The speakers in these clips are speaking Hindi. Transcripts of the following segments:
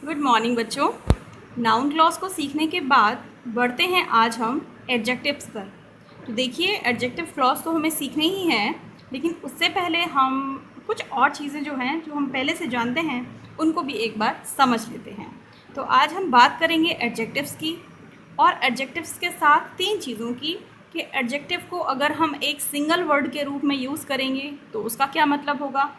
गुड मॉर्निंग बच्चों। नाउन क्लॉज को सीखने के बाद बढ़ते हैं आज हम एडजेक्टिव्स पर। तो देखिए, एडजेक्टिव क्लॉज तो हमें सीखने ही हैं, लेकिन उससे पहले हम कुछ और चीज़ें जो हैं जो हम पहले से जानते हैं उनको भी एक बार समझ लेते हैं। तो आज हम बात करेंगे एडजेक्टिव्स की, और एडजेक्टिव्स के साथ तीन चीज़ों की कि एडजेक्टिव को अगर हम एक सिंगल वर्ड के रूप में यूज़ करेंगे तो उसका क्या मतलब होगा,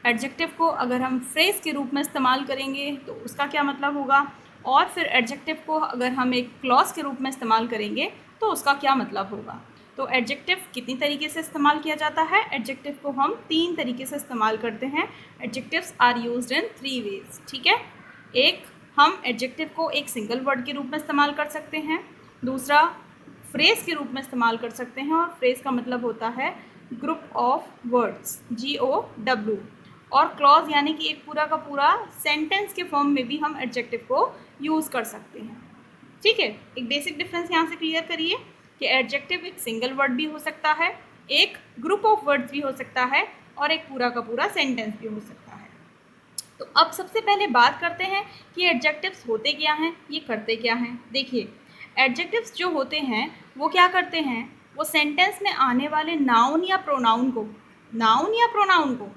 एडजेक्टिव को अगर हम फ्रेज़ के रूप में इस्तेमाल करेंगे तो उसका क्या मतलब होगा, और फिर एडजेक्टिव को अगर हम एक क्लॉज के रूप में इस्तेमाल करेंगे तो उसका क्या मतलब होगा। तो एडजेक्टिव कितनी तरीके से इस्तेमाल किया जाता है? एडजेक्टिव को हम तीन तरीके से इस्तेमाल करते हैं। Adjectives are used in 3 ways. ठीक है, एक, हम एडजेक्टिव को एक सिंगल वर्ड के रूप में इस्तेमाल कर सकते हैं। दूसरा, फ्रेज़ के रूप में इस्तेमाल कर सकते हैं, और फ्रेज़ का मतलब होता है ग्रुप ऑफ वर्ड्स, GOW। और क्लॉज यानी कि एक पूरा का पूरा सेंटेंस के फॉर्म में भी हम एडजेक्टिव को यूज़ कर सकते हैं। ठीक है, एक बेसिक डिफरेंस यहाँ से क्लियर करिए कि एडजेक्टिव एक सिंगल वर्ड भी हो सकता है, एक ग्रुप ऑफ वर्ड्स भी हो सकता है, और एक पूरा का पूरा सेंटेंस भी हो सकता है। तो अब सबसे पहले बात करते हैं कि एडजेक्टिव्स होते क्या हैं, ये करते क्या हैं। देखिए, एडजेक्टिव्स जो होते हैं वो क्या करते हैं, वो सेंटेंस में आने वाले नाउन या प्रोनाउन को,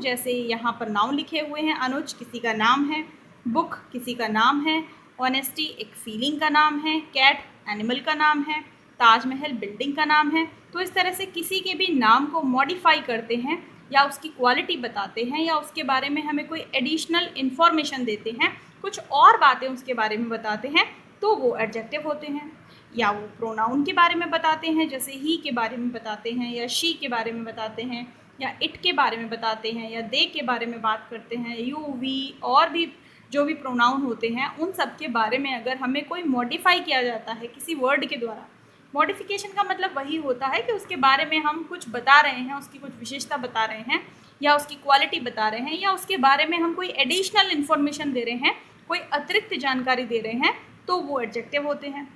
जैसे यहाँ पर नाउन लिखे हुए हैं, अनुज किसी का नाम है, बुक किसी का नाम है, ऑनेस्टी एक फीलिंग का नाम है, कैट एनिमल का नाम है, ताजमहल बिल्डिंग का नाम है। तो इस तरह से किसी के भी नाम को मॉडिफाई करते हैं, या उसकी क्वालिटी बताते हैं, या उसके बारे में हमें कोई एडिशनल इन्फॉर्मेशन देते हैं, कुछ और बातें उसके बारे में बताते हैं, तो वो एडजेक्टिव होते हैं। या वो प्रोनाउन के बारे में बताते हैं, जैसे ही के बारे में बताते हैं, या शी के बारे में बताते हैं, या इट के बारे में बताते हैं, या दे के बारे में बात करते हैं, यू वी और भी जो भी प्रोनाउन होते हैं उन सब के बारे में अगर हमें कोई मॉडिफाई किया जाता है किसी वर्ड के द्वारा, मॉडिफिकेशन का मतलब वही होता है कि उसके बारे में हम कुछ बता रहे हैं, उसकी कुछ विशेषता बता रहे हैं, या उसकी क्वालिटी बता रहे हैं, या उसके बारे में हम कोई एडिशनल इन्फॉर्मेशन दे रहे हैं, कोई अतिरिक्त जानकारी दे रहे हैं, तो वो एडजेक्टिव होते हैं।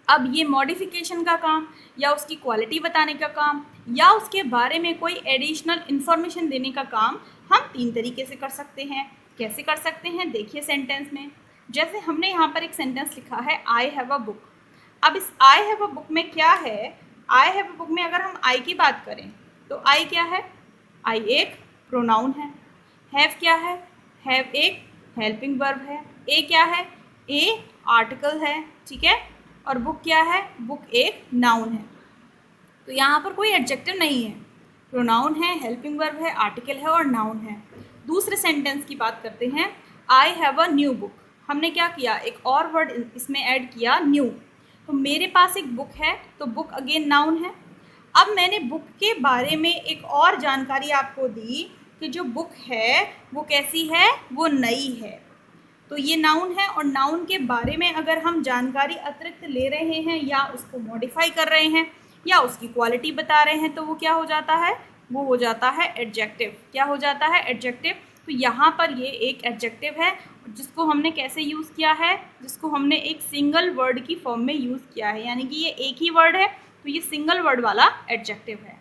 अब ये मॉडिफिकेशन का काम, या उसकी क्वालिटी बताने का काम, या उसके बारे में कोई एडिशनल इन्फॉर्मेशन देने का काम हम तीन तरीके से कर सकते हैं। कैसे कर सकते हैं, देखिए सेंटेंस में। जैसे हमने यहाँ पर एक सेंटेंस लिखा है, आई हैव अ बुक। अब इस आई हैव अ बुक में क्या है, आई हैव अ बुक में अगर हम आई की बात करें तो आई क्या है, आई एक प्रोनाउन है। हैव क्या है, हैव एक हेल्पिंग वर्ब है। ए क्या है, ए आर्टिकल है। ठीक है, और बुक क्या है, बुक एक नाउन है। तो यहाँ पर कोई एडजेक्टिव नहीं है, प्रोनाउन है, हेल्पिंग वर्ब है, आर्टिकल है और नाउन है। दूसरे सेंटेंस की बात करते हैं, I have a new book. हमने क्या किया, एक और वर्ड इसमें ऐड किया, न्यू। तो मेरे पास एक बुक है, तो बुक अगेन नाउन है। अब मैंने बुक के बारे में एक और जानकारी आपको दी कि जो बुक है वो कैसी है, वो नई है। तो ये नाउन है, और नाउन के बारे में अगर हम जानकारी अतिरिक्त ले रहे हैं, या उसको मॉडिफाई कर रहे हैं, या उसकी क्वालिटी बता रहे हैं, तो वो क्या हो जाता है, वो हो जाता है एडजेक्टिव। क्या हो जाता है, एडजेक्टिव। तो यहाँ पर ये एक एडजेक्टिव है जिसको हमने कैसे यूज़ किया है, जिसको हमने एक सिंगल वर्ड की फॉर्म में यूज़ किया है, यानी कि ये एक ही वर्ड है, तो ये सिंगल वर्ड वाला एडजेक्टिव है।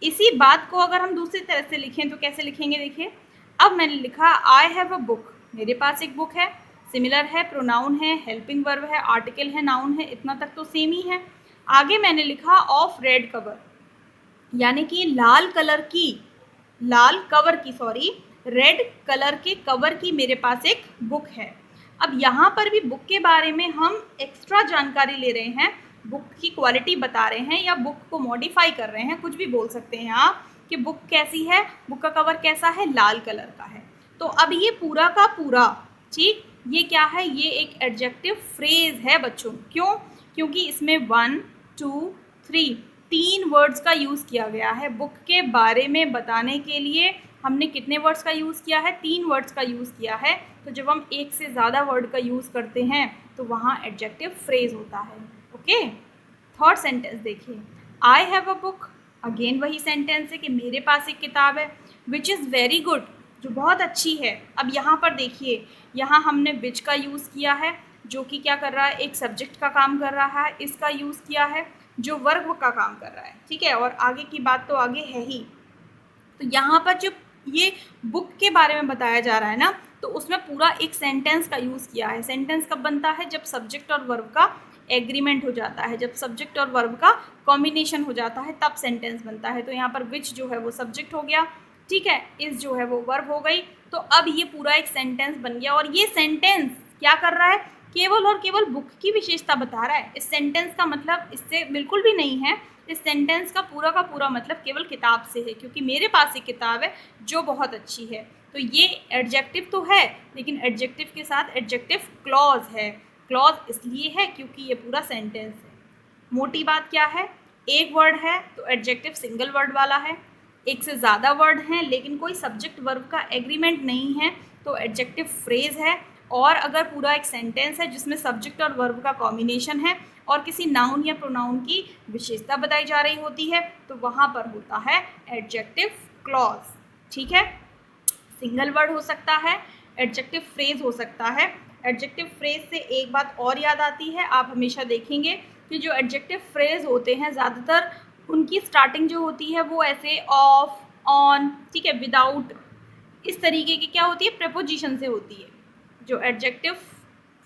इसी बात को अगर हम दूसरी तरह से लिखें तो कैसे लिखेंगे, देखिए। अब मैंने लिखा आई हैव अ बुक, मेरे पास एक बुक है, सिमिलर है, प्रोनाउन है, हेल्पिंग वर्ब है, आर्टिकल है, नाउन है, इतना तक तो सेम ही है। आगे मैंने लिखा ऑफ रेड कवर, यानी कि लाल कलर की, लाल कवर की, सॉरी, रेड कलर के कवर की मेरे पास एक बुक है। अब यहाँ पर भी बुक के बारे में हम एक्स्ट्रा जानकारी ले रहे हैं, बुक की क्वालिटी बता रहे हैं, या बुक को मॉडिफाई कर रहे हैं, कुछ भी बोल सकते हैं आप कि बुक कैसी है, बुक का कवर कैसा है, लाल कलर का है। तो अब ये पूरा का पूरा, ठीक, ये क्या है, ये एक एडजेक्टिव फ्रेज है बच्चों। क्यों, क्योंकि इसमें 1 2 3 तीन वर्ड्स का यूज़ किया गया है। बुक के बारे में बताने के लिए हमने कितने वर्ड्स का यूज़ किया है, 3 वर्ड्स का यूज़ किया है। तो जब हम एक से ज़्यादा वर्ड का यूज़ करते हैं तो वहाँ एडजेक्टिव फ्रेज होता है। ओके, थर्ड सेंटेंस देखिए, I have a book, again वही सेंटेंस है कि मेरे पास एक किताब है, विच इज़ वेरी गुड, जो बहुत अच्छी है। अब यहाँ पर देखिए, यहाँ हमने विच का यूज़ किया है, जो कि क्या कर रहा है, एक सब्जेक्ट का काम कर रहा है। इसका यूज़ किया है जो वर्ब का काम कर रहा है। ठीक है, और आगे की बात तो आगे है ही। तो यहाँ पर जो ये बुक के बारे में बताया जा रहा है ना, तो उसमें पूरा एक सेंटेंस का यूज़ किया है। सेंटेंस कब बनता है? जब सब्जेक्ट और वर्ब का एग्रीमेंट हो जाता है, जब सब्जेक्ट और वर्ब का कॉम्बिनेशन हो जाता है, तब सेंटेंस बनता है। तो यहाँ पर विच जो है वो सब्जेक्ट हो गया, ठीक है, इस जो है वो वर्ब हो गई। तो अब ये पूरा एक सेंटेंस बन गया, और ये सेंटेंस क्या कर रहा है? केवल और केवल बुक की विशेषता बता रहा है। इस सेंटेंस का मतलब इससे बिल्कुल भी नहीं है। इस सेंटेंस का पूरा मतलब केवल किताब से है, क्योंकि मेरे पास एक किताब है जो बहुत अच्छी है। तो ये एडजेक्टिव तो है, लेकिन एडजेक्टिव के साथ एडजेक्टिव क्लॉज है। क्लॉज इसलिए है क्योंकि ये पूरा सेंटेंस है। मोटी बात क्या है? एक वर्ड है तो एडजेक्टिव सिंगल वर्ड वाला है, एक से ज़्यादा वर्ड हैं लेकिन कोई सब्जेक्ट वर्ब का एग्रीमेंट नहीं है तो एडजेक्टिव फ्रेज है। और अगर पूरा एक सेंटेंस है जिसमें सब्जेक्ट और वर्ब का कॉम्बिनेशन है और किसी नाउन या प्रोनाउन की विशेषता बताई जा रही होती है, तो वहाँ पर होता है एडजेक्टिव क्लॉज। ठीक है, सिंगल वर्ड हो सकता है, एडजेक्टिव फ्रेज हो सकता है। एडजेक्टिव फ्रेज से एक बात और याद आती है, आप हमेशा देखेंगे कि जो एडजेक्टिव फ्रेज होते हैं ज़्यादातर उनकी स्टार्टिंग जो होती है वो ऐसे ऑफ, ऑन, ठीक है, विदाउट, इस तरीके की क्या होती है? प्रेपोजिशन से होती है। जो एडजेक्टिव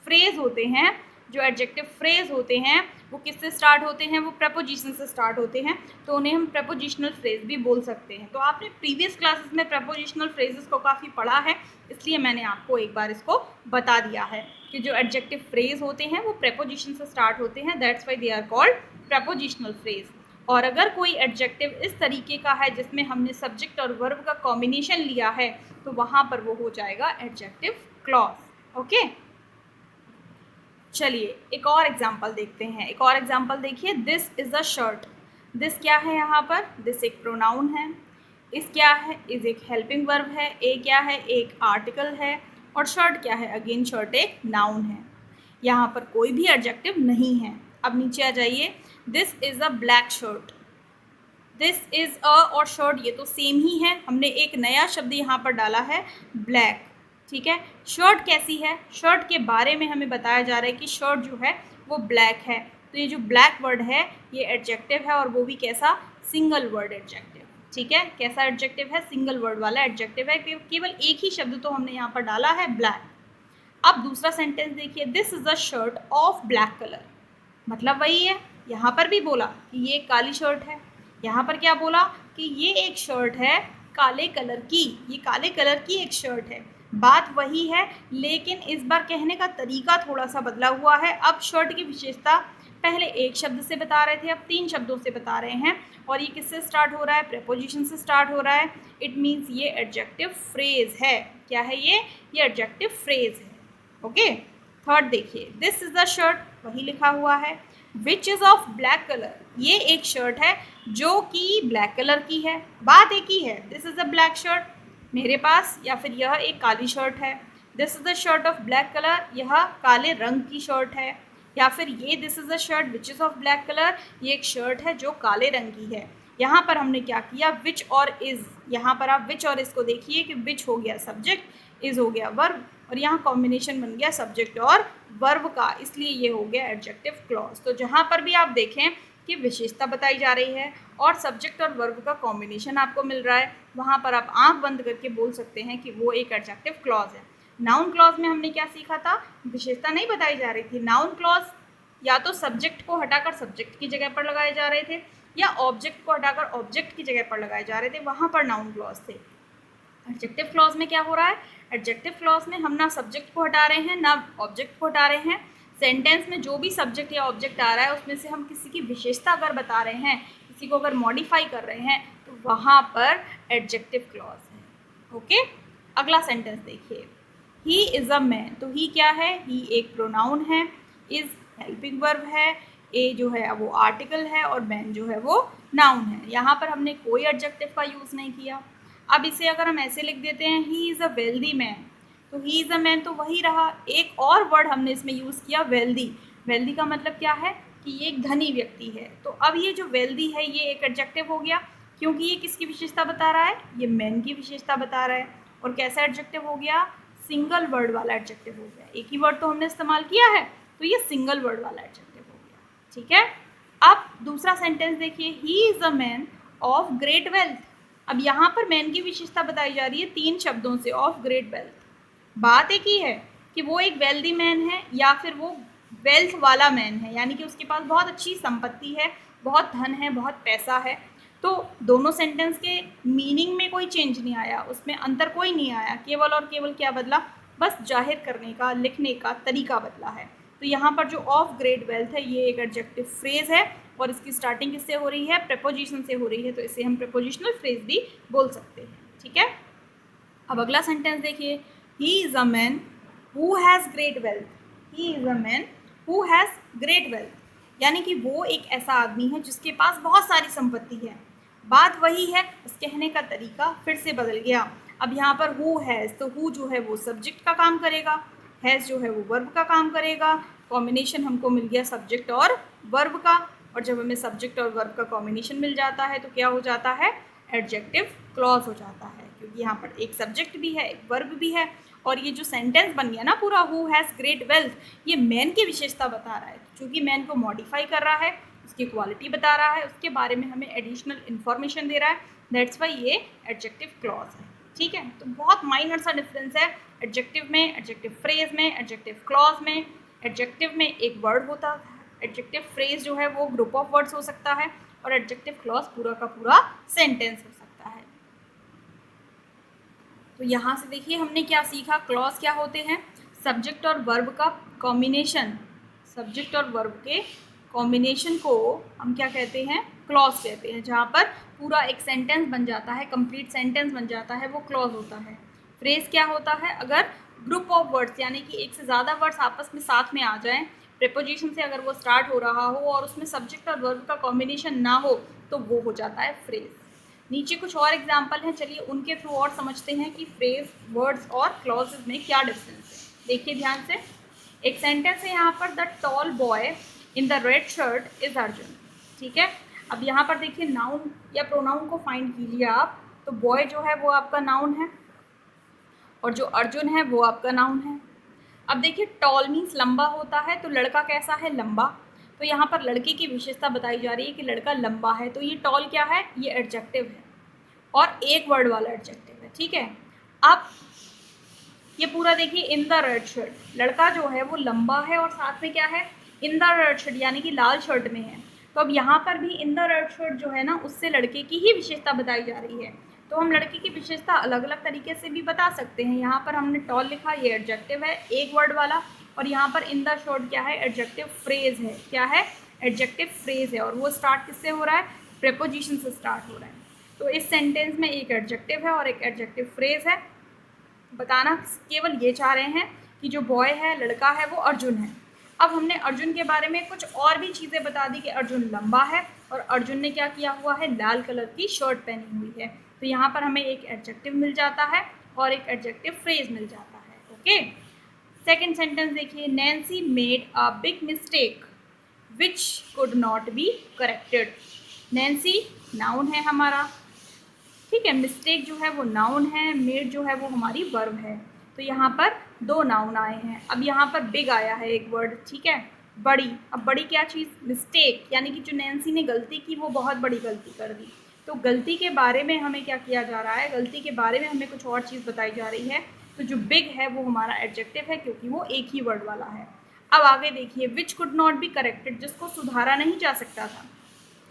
फ्रेज होते हैं, जो एडजेक्टिव फ्रेज होते हैं वो किससे स्टार्ट होते हैं? वो प्रेपोजिशन से स्टार्ट होते हैं, तो उन्हें हम प्रेपोजिशनल फ्रेज भी बोल सकते हैं। तो आपने प्रीवियस क्लासेस में प्रेपोजिशनल फ्रेजेस को काफ़ी पढ़ा है, इसलिए मैंने आपको एक बार इसको बता दिया है कि जो एडजेक्टिव फ्रेज होते हैं वो प्रेपोजिशन से स्टार्ट होते हैं, that's why they are called prepositional phrase. और अगर कोई एडजेक्टिव इस तरीके का है जिसमें हमने सब्जेक्ट और वर्ब का कॉम्बिनेशन लिया है, तो वहाँ पर वो हो जाएगा एडजेक्टिव क्लॉज। ओके, चलिए एक और एग्जाम्पल देखते हैं। एक और एग्जाम्पल देखिए, this is a shirt. This क्या है यहाँ पर? दिस एक प्रोनाउन है। इस क्या है? इज़ एक हेल्पिंग वर्ब है। ए क्या है? एक आर्टिकल है। और शर्ट क्या है? अगेन शर्ट एक नाउन है। यहाँ पर कोई भी एडजेक्टिव नहीं है। अब नीचे आ जाइए, this is a black shirt. This is a और शर्ट ये तो सेम ही है, हमने एक नया शब्द यहाँ पर डाला है ब्लैक। ठीक है, शर्ट कैसी है? शर्ट के बारे में हमें बताया जा रहा है कि शर्ट जो है वो ब्लैक है। तो ये जो ब्लैक वर्ड है ये एडजेक्टिव है, और वो भी कैसा? Single word adjective. ठीक है, कैसा एडजेक्टिव है? सिंगल वर्ड वाला एडजेक्टिव है, केवल एक ही शब्द तो हमने यहाँ पर डाला है ब्लैक। अब दूसरा सेंटेंस देखिए, this is a shirt of black colour. मतलब वही है, यहाँ पर भी बोला कि ये काली शर्ट है, यहाँ पर क्या बोला कि ये एक शर्ट है काले कलर की, ये काले कलर की एक शर्ट है। बात वही है, लेकिन इस बार कहने का तरीका थोड़ा सा बदला हुआ है। अब शर्ट की विशेषता पहले एक शब्द से बता रहे थे, अब 3 शब्दों से बता रहे हैं। और ये किससे स्टार्ट हो रहा है? प्रेपोजिशन से स्टार्ट हो रहा है। इट मीन्स ये एडजेक्टिव फ्रेज है। क्या है ये? एडजेक्टिव फ्रेज है। ओके, थर्ड देखिए, दिस इज़ द शर्ट, वही लिखा हुआ है। Which is of black colour, ये एक शर्ट है जो कि ब्लैक कलर की है। बात एक ही है, this is a black shirt मेरे पास, या फिर यह एक काली शर्ट है। This is the shirt of black colour, यह काले रंग की शर्ट है। या फिर ये this is the shirt which is of black colour, ये एक शर्ट है जो काले रंग की है। यहाँ पर हमने क्या किया? विच और इज़, यहाँ पर आप विच और इसको देखिए कि विच हो गया सब्जेक्ट, इज़ हो गया वर्ब, और यहाँ कॉम्बिनेशन बन गया सब्जेक्ट और वर्ब का, इसलिए ये हो गया एडजेक्टिव क्लॉज। तो जहाँ पर भी आप देखें कि विशेषता बताई जा रही है और सब्जेक्ट और वर्ब का कॉम्बिनेशन आपको मिल रहा है, वहाँ पर आप आंख बंद करके बोल सकते हैं कि वो एक एडजेक्टिव क्लॉज है। नाउन क्लॉज में हमने क्या सीखा था? विशेषता नहीं बताई जा रही थी। नाउन क्लॉज या तो सब्जेक्ट को हटाकर सब्जेक्ट की जगह पर लगाए जा रहे थे, या ऑब्जेक्ट को हटाकर ऑब्जेक्ट की जगह पर लगाए जा रहे थे, वहाँ पर नाउन क्लॉज थे। एडजेक्टिव क्लॉज में क्या हो रहा है? एडजेक्टिव क्लॉज में हम ना सब्जेक्ट को हटा रहे हैं ना ऑब्जेक्ट को हटा रहे हैं। सेंटेंस में जो भी सब्जेक्ट या ऑब्जेक्ट आ रहा है उसमें से हम किसी की विशेषता अगर बता रहे हैं, किसी को अगर मॉडिफाई कर रहे हैं, तो वहाँ पर एडजेक्टिव क्लॉज है। ओके, अगला सेंटेंस देखिए, ही इज़ अ मैन। तो ही क्या है? ही एक प्रोनाउन है, इज़ हेल्पिंग वर्ब है, ए जो है वो आर्टिकल है, और मैन जो है वो नाउन है। यहाँ पर हमने कोई एडजेक्टिव का यूज़ नहीं किया। अब इसे अगर हम ऐसे लिख देते हैं, he is a wealthy man, तो ही इज़ अ मैन तो वही रहा। एक और वर्ड हमने इसमें यूज़ किया, वेल्दी। वेल्दी का मतलब क्या है? कि ये एक धनी व्यक्ति है। तो अब ये जो वेल्दी है ये एक एडजेक्टिव हो गया, क्योंकि ये किसकी विशेषता बता रहा है? ये मैन की विशेषता बता रहा है। और कैसा एडजेक्टिव हो गया? सिंगल वर्ड वाला एडजेक्टिव हो गया। एक ही वर्ड तो हमने इस्तेमाल किया है, तो ये सिंगल वर्ड वाला एडजेक्टिव हो गया। ठीक है, अब दूसरा सेंटेंस देखिए, he is a man of great wealth. अब यहाँ पर मैन की विशेषता बताई जा रही है 3 शब्दों से, ऑफ ग्रेट वेल्थ। बात एक ही है कि वो एक वेल्दी मैन है या फिर वो वेल्थ वाला मैन है, यानी कि उसके पास बहुत अच्छी संपत्ति है, बहुत धन है, बहुत पैसा है। तो दोनों सेंटेंस के मीनिंग में कोई चेंज नहीं आया, उसमें अंतर कोई नहीं आया, केवल और केवल क्या बदला, बस जाहिर करने का, लिखने का तरीका बदला है। तो यहाँ पर जो ऑफ ग्रेट वेल्थ है ये एक एडजेक्टिव फ्रेज है और इसकी स्टार्टिंग किससे हो रही है, प्रेपोजिशन से हो रही है, तो इसे हम प्रेपोजिशनल फ्रेज भी बोल सकते हैं। ठीक है, अब अगला सेंटेंस देखिए, he is a man who has great wealth. He is a man who has great wealth, यानी कि वो एक ऐसा आदमी है जिसके पास बहुत सारी संपत्ति है। बात वही है, उस कहने का तरीका फिर से बदल गया। अब यहाँ पर हु हैज़, तो हु जो है वो सब्जेक्ट का काम करेगा, हैज़ जो है वो वर्ब का काम करेगा। कॉम्बिनेशन हमको मिल गया सब्जेक्ट और वर्ब का, और जब हमें सब्जेक्ट और वर्ब का कॉम्बिनेशन मिल जाता है तो क्या हो जाता है, एडजेक्टिव क्लॉज हो जाता है, क्योंकि यहाँ पर एक सब्जेक्ट भी है, एक वर्ब भी है। और ये जो सेंटेंस बन गया ना पूरा, हु हैज़ ग्रेट वेल्थ, ये मैन की विशेषता बता रहा है, क्योंकि मैन को मॉडिफाई कर रहा है, उसकी क्वालिटी बता रहा है, उसके बारे में हमें एडिशनल इन्फॉर्मेशन दे रहा है, दैट्स वाई ये एडजेक्टिव क्लॉज है। ठीक है, तो बहुत माइनर सा डिफरेंस है एडजेक्टिव में, एडजेक्टिव फ्रेज में, एडजेक्टिव क्लॉज में। एडजेक्टिव में एक वर्ड होता है, एडजेक्टिव फ्रेज जो है वो ग्रुप ऑफ वर्ड्स हो सकता है, और एडजेक्टिव क्लॉज पूरा का पूरा सेंटेंस हो सकता है। तो यहाँ से देखिए हमने क्या सीखा, क्लॉज क्या होते हैं, सब्जेक्ट और वर्ब का कॉम्बिनेशन, सब्जेक्ट और वर्ब के कॉम्बिनेशन को हम क्या कहते हैं, क्लॉज कहते हैं, जहाँ पर पूरा एक सेंटेंस बन जाता है, कंप्लीट सेंटेंस बन जाता है, वो क्लॉज होता है। फ्रेज क्या होता है, अगर ग्रुप ऑफ वर्ड्स यानी कि एक से ज़्यादा वर्ड्स आपस में साथ में आ जाएं, प्रीपोजिशन से अगर वो स्टार्ट हो रहा हो और उसमें सब्जेक्ट और वर्ब का कॉम्बिनेशन ना हो, तो वो हो जाता है फ्रेज। नीचे कुछ और एग्जाम्पल हैं, चलिए उनके थ्रू और समझते हैं कि फ्रेज, वर्ड्स और क्लॉजेज में क्या डिफरेंस है। देखिए ध्यान से, एक सेंटेंस है यहाँ पर, the tall boy in the red shirt is Arjun. ठीक है, अब यहाँ पर देखिए नाउन या प्रोनाउन को फाइंड कीजिए आप, तो बॉय जो है वो आपका नाउन है और जो अर्जुन है वो आपका नाउन है। अब देखिए टॉल मीन्स लंबा होता है, तो लड़का कैसा है, लंबा। तो यहाँ पर लड़के की विशेषता बताई जा रही है कि लड़का लंबा है, तो ये टॉल क्या है, ये एडजेक्टिव है और एक वर्ड वाला एडजेक्टिव है। ठीक है, अब ये पूरा देखिए, इन द रेड शर्ट, लड़का जो है वो लंबा है और साथ में क्या है, इन द रेड शर्ट यानी कि लाल शर्ट में है। तो अब यहाँ पर भी इन द रेड शर्ट जो है ना, उससे लड़के की ही विशेषता बताई जा रही है। तो हम लड़के की विशेषता अलग अलग तरीके से भी बता सकते हैं। यहाँ पर हमने टॉल लिखा, ये एडजेक्टिव है एक वर्ड वाला, और यहाँ पर इन द शर्ट क्या है, एडजेक्टिव फ्रेज है। क्या है, एडजेक्टिव फ्रेज है, और वो स्टार्ट किससे हो रहा है, प्रेपोजिशन से स्टार्ट हो रहा है। तो इस सेंटेंस में एक एडजेक्टिव है और एक एडजेक्टिव फ्रेज है। बताना केवल ये चाह रहे हैं कि जो बॉय है, लड़का है, वो अर्जुन है। अब हमने अर्जुन के बारे में कुछ और भी चीज़ें बता दी कि अर्जुन लंबा है और अर्जुन ने क्या किया हुआ है, लाल कलर की शर्ट पहनी हुई है। तो यहाँ पर हमें एक एडजेक्टिव मिल जाता है और एक एडजेक्टिव फ्रेज मिल जाता है। ओके, सेकेंड सेंटेंस देखिए, Nancy made a big mistake which could not be corrected. Nancy noun है हमारा, ठीक है, मिस्टेक जो है वो नाउन है, मेड जो है वो हमारी वर्ब है। तो यहाँ पर दो नाउन आए हैं। अब यहाँ पर बिग आया है एक वर्ड, ठीक है, बड़ी। अब बड़ी क्या चीज़, मिस्टेक, यानी कि जो नैन्सी ने गलती की वो बहुत बड़ी गलती कर दी। तो गलती के बारे में हमें क्या किया जा रहा है, गलती के बारे में हमें कुछ और चीज़ बताई जा रही है। तो जो बिग है वो हमारा एडजेक्टिव है, क्योंकि वो एक ही वर्ड वाला है। अब आगे देखिए, which could not be corrected, जिसको सुधारा नहीं जा सकता था।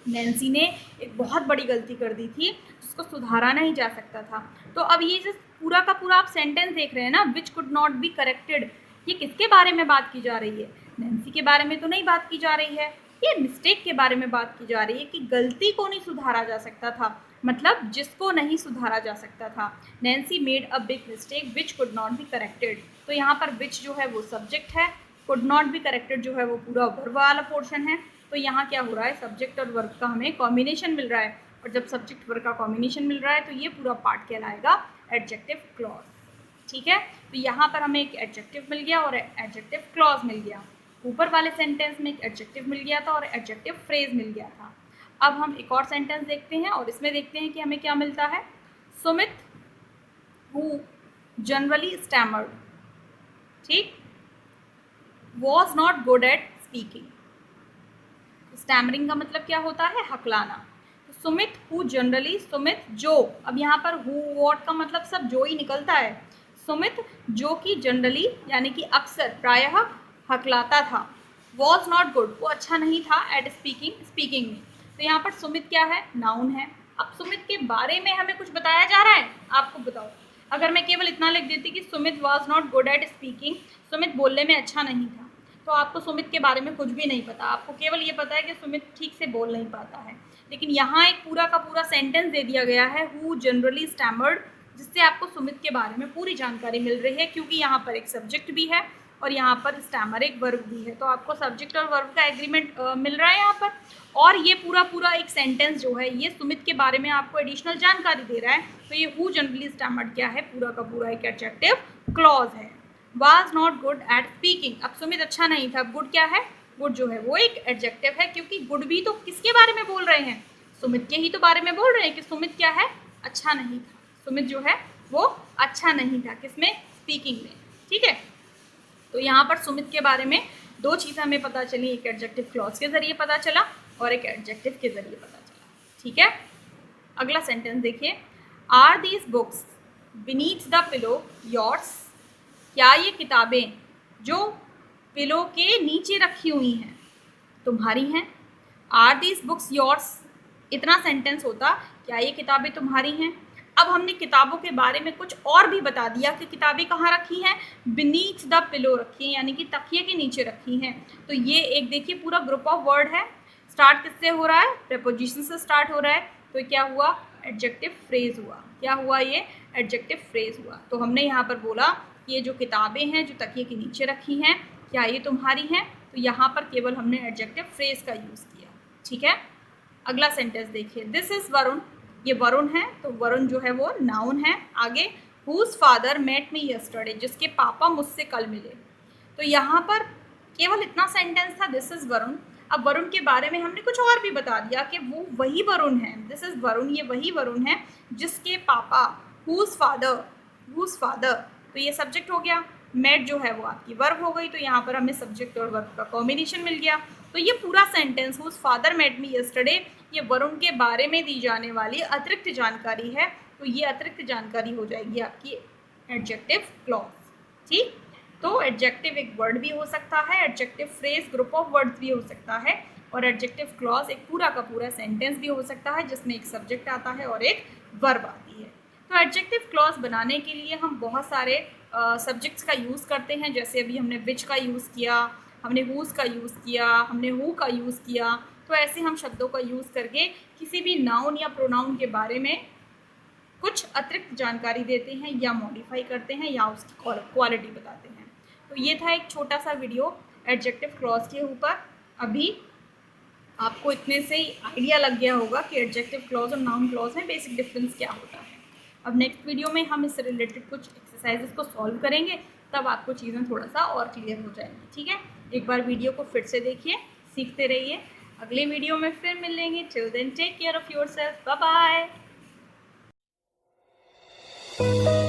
नैन्सी ने एक बहुत बड़ी गलती कर दी थी जिसको सुधारा नहीं जा सकता था। तो अब ये जो पूरा का पूरा आप सेंटेंस देख रहे हैं ना, which could not be corrected, ये किसके बारे में बात की जा रही है, नैन्सी के बारे में तो नहीं बात की जा रही है, ये मिस्टेक के बारे में बात की जा रही है कि गलती को नहीं सुधारा जा सकता था, मतलब जिसको नहीं सुधारा जा सकता था। Nancy made a big mistake which could not be corrected. तो यहाँ पर विच जो है वो सब्जेक्ट है, कुड नॉट बी करेक्टेड जो है वो पूरा वर्ब वाला पोर्शन है। तो यहाँ क्या हो रहा है, सब्जेक्ट और वर्ब का हमें कॉम्बिनेशन मिल रहा है, और जब सब्जेक्ट वर्ब का कॉम्बिनेशन मिल रहा है तो ये पूरा पार्ट कहलाएगा एडजेक्टिव क्लॉज। ठीक है, तो यहाँ पर हमें एक एडजेक्टिव मिल गया और एडजेक्टिव क्लॉज मिल गया। ऊपर वाले सेंटेंस में एक एडजेक्टिव मिल गया था और एडजेक्टिव फ्रेज मिल गया था। अब हम एक और सेंटेंस देखते हैं और इसमें देखते हैं कि हमें क्या मिलता है। सुमित हु जनरली स्टैमर्ड, ठीक, was not good at speaking. Stammering का मतलब क्या होता है, हकलाना। तो सुमित हु जनरली, सुमित जो, अब यहाँ पर हु वॉट का मतलब सब जो ही निकलता है। सुमित जो कि जनरली यानी कि अक्सर, प्रायः हकलाता था। वॉज नॉट गुड, वो अच्छा नहीं था एट स्पीकिंग, स्पीकिंग में। तो यहाँ पर सुमित क्या है, नाउन है। अब सुमित के बारे में हमें कुछ बताया जा रहा है, आपको बताओ। अगर मैं केवल इतना लिख देती कि Sumit was not good at speaking, Sumit बोलने में अच्छा नहीं था, तो आपको सुमित के बारे में कुछ भी नहीं पता, आपको केवल ये पता है कि सुमित ठीक से बोल नहीं पाता है। लेकिन यहाँ एक पूरा का पूरा सेंटेंस दे दिया गया है, हु जनरली स्टैमर्ड, जिससे आपको सुमित के बारे में पूरी जानकारी मिल रही है, क्योंकि यहाँ पर एक सब्जेक्ट भी है और यहाँ पर स्टैमर एक वर्ब भी है। तो आपको सब्जेक्ट और वर्ब का एग्रीमेंट मिल रहा है यहाँ पर। और ये पूरा एक सेंटेंस जो है ये सुमित के बारे में आपको एडिशनल जानकारी दे रहा है। तो ये हु जनरली स्टैमर्ड क्या है, पूरा का पूरा एक एडजेक्टिव क्लॉज है। Was not good at speaking, अब सुमित अच्छा नहीं था, गुड क्या है, गुड जो है वो एक एडजेक्टिव है, क्योंकि गुड भी तो किसके बारे में बोल रहे हैं, सुमित के ही तो बारे में बोल रहे हैं कि सुमित क्या है, अच्छा नहीं था। सुमित जो है वो अच्छा नहीं था, किसमें, स्पीकिंग में। ठीक है, तो यहाँ पर सुमित के बारे में दो चीज़ें हमें पता चली, एक एडजेक्टिव क्लॉज के जरिए पता चला और एक एडजेक्टिव के जरिए पता चला। ठीक है, अगला सेंटेंस देखिए, are these books beneath the pillow yours, क्या ये किताबें जो पिलो के नीचे रखी हुई हैं तुम्हारी हैं। आर दीज बुक्स योर्स, इतना सेंटेंस होता, क्या ये किताबें तुम्हारी हैं। अब हमने किताबों के बारे में कुछ और भी बता दिया कि किताबें कहाँ रखी हैं, बीनीथ द पिलो रखी हैं, यानी कि तकिए के नीचे रखी हैं। तो ये एक देखिए पूरा ग्रुप ऑफ वर्ड है, स्टार्ट किससे हो रहा है, प्रेपोजिशन से स्टार्ट हो रहा है। तो क्या हुआ, एडजेक्टिव फ्रेज हुआ। क्या हुआ, ये एडजेक्टिव फ्रेज हुआ। तो हमने यहाँ पर बोला ये जो किताबें हैं जो तकिए के नीचे रखी हैं, क्या ये तुम्हारी हैं। तो यहाँ पर केवल हमने एडजेक्टिव फ्रेज का यूज़ किया। ठीक है, अगला सेंटेंस देखिए, दिस इज़ वरुण, ये वरुण है, तो वरुण जो है वो नाउन है। आगे, whose father met me yesterday, जिसके पापा मुझसे कल मिले। तो यहाँ पर केवल इतना सेंटेंस था, दिस इज़ वरुण। अब वरुण के बारे में हमने कुछ और भी बता दिया कि वो वही वरुण है, दिस इज़ वरुण, ये वही वरुण है जिसके पापा, हुज फादर, हुज फादर, तो ये सब्जेक्ट हो गया। मेट जो है वो आपकी वर्ब हो गई, तो यहाँ पर हमें सब्जेक्ट और वर्ब का कॉम्बिनेशन मिल गया। तो ये पूरा sentence, whose father met me yesterday, ये वरुण के बारे में दी जाने वाली अतिरिक्त जानकारी है। तो ये अतिरिक्त जानकारी हो जाएगी आपकी एडजेक्टिव क्लॉज। ठीक, तो एडजेक्टिव एक वर्ड भी हो सकता है, adjective phrase group of words भी हो सकता है, और एडजेक्टिव क्लॉज एक पूरा का पूरा सेंटेंस भी हो सकता है जिसमें एक सब्जेक्ट आता है और एक वर्ब आती है। तो एडजेक्टिव क्लॉज बनाने के लिए हम बहुत सारे सब्जेक्ट्स का यूज़ करते हैं, जैसे अभी हमने विच का यूज़ किया, हमने हुज का यूज़ किया, हमने हु का यूज़ किया। तो ऐसे हम शब्दों का यूज़ करके किसी भी नाउन या प्रोनाउन के बारे में कुछ अतिरिक्त जानकारी देते हैं या मॉडिफाई करते हैं या उसकी क्वालिटी बताते हैं। तो ये था एक छोटा सा वीडियो एडजेक्टिव क्लॉज के ऊपर। अभी आपको इतने से ही आइडिया लग गया होगा कि एडजेक्टिव क्लॉज और नाउन क्लॉज में बेसिक डिफरेंस क्या होता है। अब नेक्स्ट वीडियो में हम इससे रिलेटेड कुछ एक्सरसाइजेस को सॉल्व करेंगे, तब आपको चीज़ें थोड़ा सा और क्लियर हो जाएंगी। ठीक है, एक बार वीडियो को फिर से देखिए, सीखते रहिए। अगले वीडियो में फिर मिलेंगे। Till then take care of yourself, bye bye.